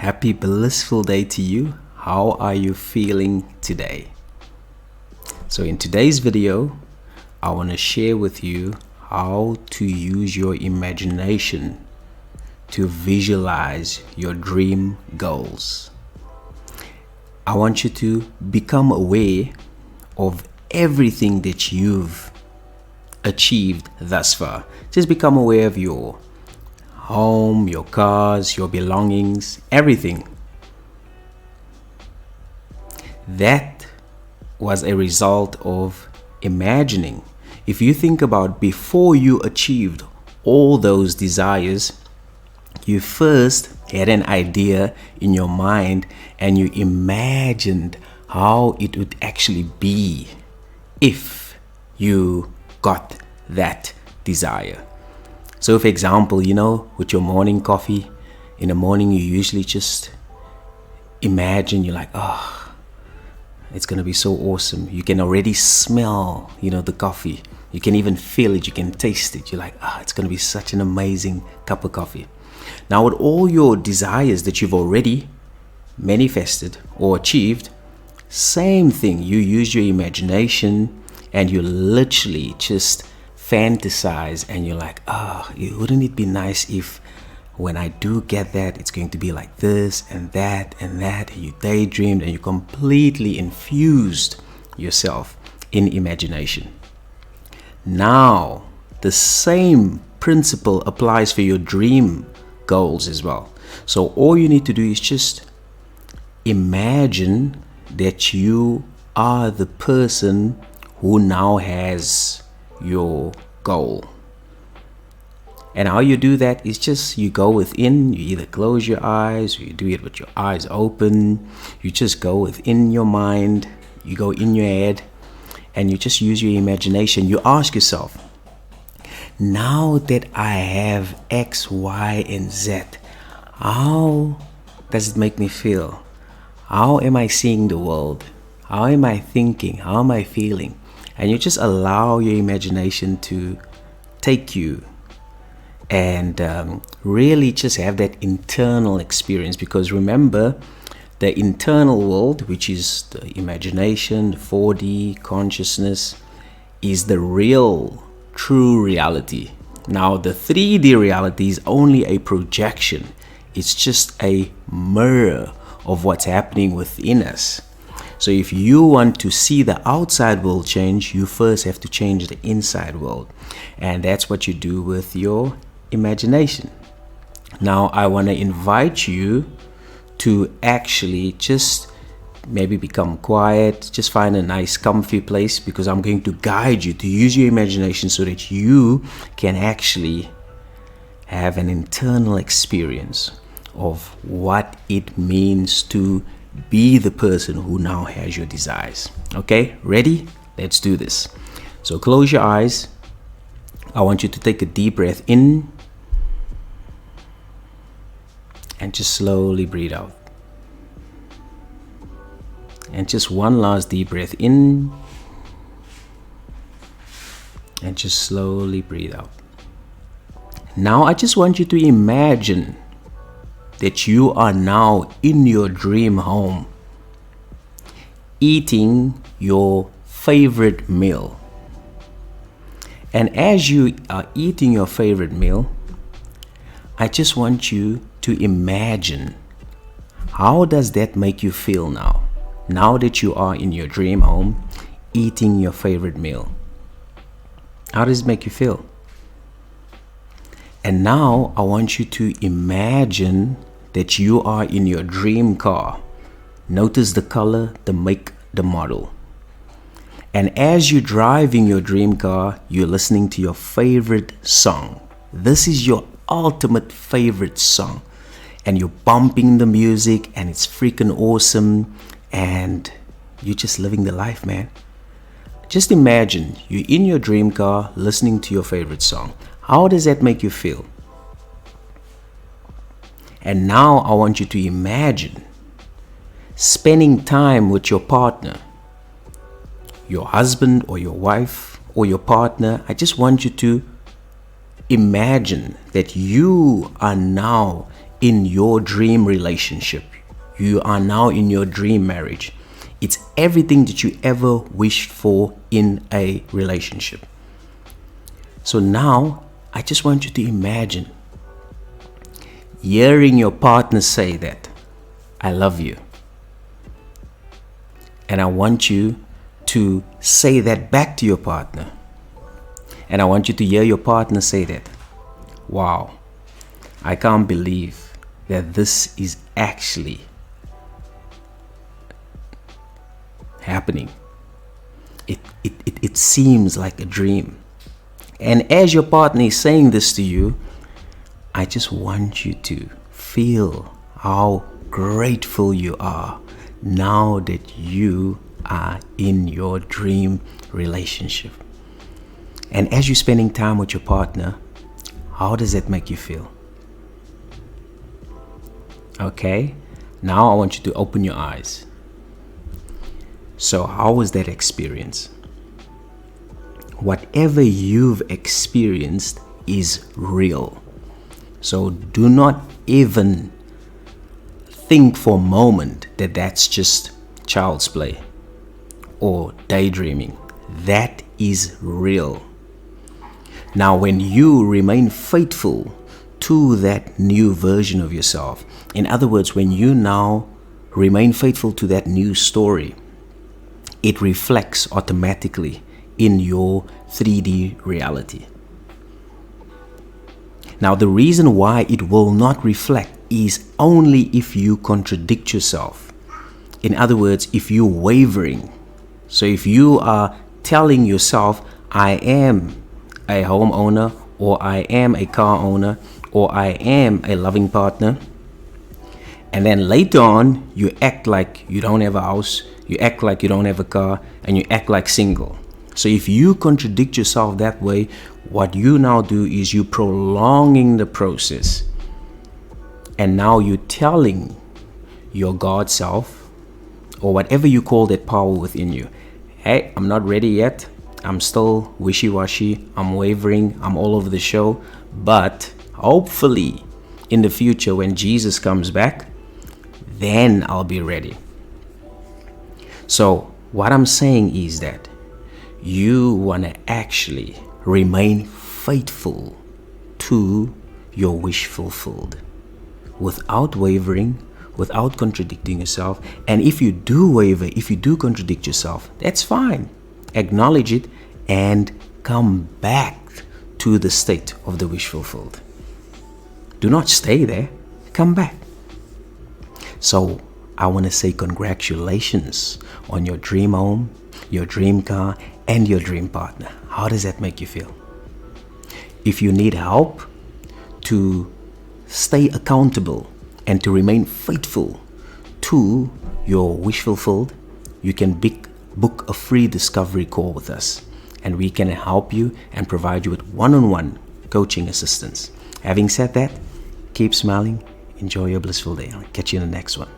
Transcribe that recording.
Happy blissful day to you. How are you feeling today? So in today's video, I want to share with you how to use your imagination to visualize your dream goals. I want you to become aware of everything that you've achieved thus far. Just become aware of your home, your cars, your belongings, everything. That was a result of imagining. If you think about before you achieved all those desires, you first had an idea in your mind and you imagined how it would actually be if you got that desire. So for example, with your morning coffee, in the morning you usually just imagine, you're like, oh, it's going to be so awesome. You can already smell, the coffee. You can even feel it. You can taste it. You're like, it's going to be such an amazing cup of coffee. Now with all your desires that you've already manifested or achieved, same thing. You use your imagination and you literally just fantasize and you're like, wouldn't it be nice if when I do get that, it's going to be like this and that and that. And you daydreamed and you completely infused yourself in imagination. Now, the same principle applies for your dream goals as well. So all you need to do is just imagine that you are the person who now has your goal. And how you do that is just you go within. You either close your eyes or you do it with your eyes open. You just go within your mind, you go in your head, and you just use your imagination. You ask yourself, now that I have X, Y, and Z, how does it make me feel? How am I seeing the world? How am I thinking? How am I feeling? And you just allow your imagination to take you and really just have that internal experience. Because remember, the internal world, which is the imagination, the 4D consciousness, is the real, true reality. Now, the 3D reality is only a projection. It's just a mirror of what's happening within us. So if you want to see the outside world change, you first have to change the inside world. And that's what you do with your imagination. Now, I want to invite you to actually just maybe become quiet, just find a nice comfy place, because I'm going to guide you to use your imagination so that you can actually have an internal experience of what it means to be the person who now has your desires. Okay, ready? Let's do this. So close your eyes. I want you to take a deep breath in and just slowly breathe out. And just one last deep breath in and just slowly breathe out. Now I just want you to imagine that you are now in your dream home, eating your favorite meal. And as you are eating your favorite meal, I just want you to imagine, how does that make you feel now? Now that you are in your dream home, eating your favorite meal. How does it make you feel? And now I want you to imagine that you are in your dream car. Notice the color, the make, the model. And as you're driving your dream car, you're listening to your favorite song. This is your ultimate favorite song. And you're bumping the music and it's freaking awesome. And you're just living the life, man. Just imagine you're in your dream car listening to your favorite song. How does that make you feel? And now I want you to imagine spending time with your partner, your husband or your wife or your partner. I just want you to imagine that you are now in your dream relationship. You are now in your dream marriage. It's everything that you ever wished for in a relationship. So now, I just want you to imagine hearing your partner say that, I love you. And I want you to say that back to your partner. And I want you to hear your partner say that, wow, I can't believe that this is actually happening. It seems like a dream. And as your partner is saying this to you, I just want you to feel how grateful you are now that you are in your dream relationship. And as you're spending time with your partner, how does that make you feel? Okay, now I want you to open your eyes. So how was that experience? Whatever you've experienced is real. So do not even think for a moment that that's just child's play or daydreaming. That is real. Now, when you remain faithful to that new version of yourself, in other words, when you now remain faithful to that new story, it reflects automatically in your 3D reality. Now, the reason why it will not reflect is only if you contradict yourself. In other words, if you're wavering. So if you are telling yourself, I am a homeowner, or I am a car owner, or I am a loving partner, and then later on you act like you don't have a house, you act like you don't have a car, and you act like single. So if you contradict yourself that way, what you now do is you prolonging the process, and now you're telling your God self, or whatever you call that power within you, hey, I'm not ready yet, I'm still wishy-washy, I'm wavering, I'm all over the show, but hopefully in the future when Jesus comes back, then I'll be ready. So what I'm saying is that you want to actually remain faithful to your wish fulfilled without wavering, without contradicting yourself. And if you do waver, if you do contradict yourself, that's fine. Acknowledge it and come back to the state of the wish fulfilled. Do not stay there. Come back. So I want to say congratulations on your dream home, your dream car, and your dream partner. How does that make you feel? If you need help to stay accountable and to remain faithful to your wish fulfilled, you can book a free discovery call with us, and we can help you and provide you with one-on-one coaching assistance. Having said that, keep smiling, enjoy your blissful day. I'll catch you in the next one.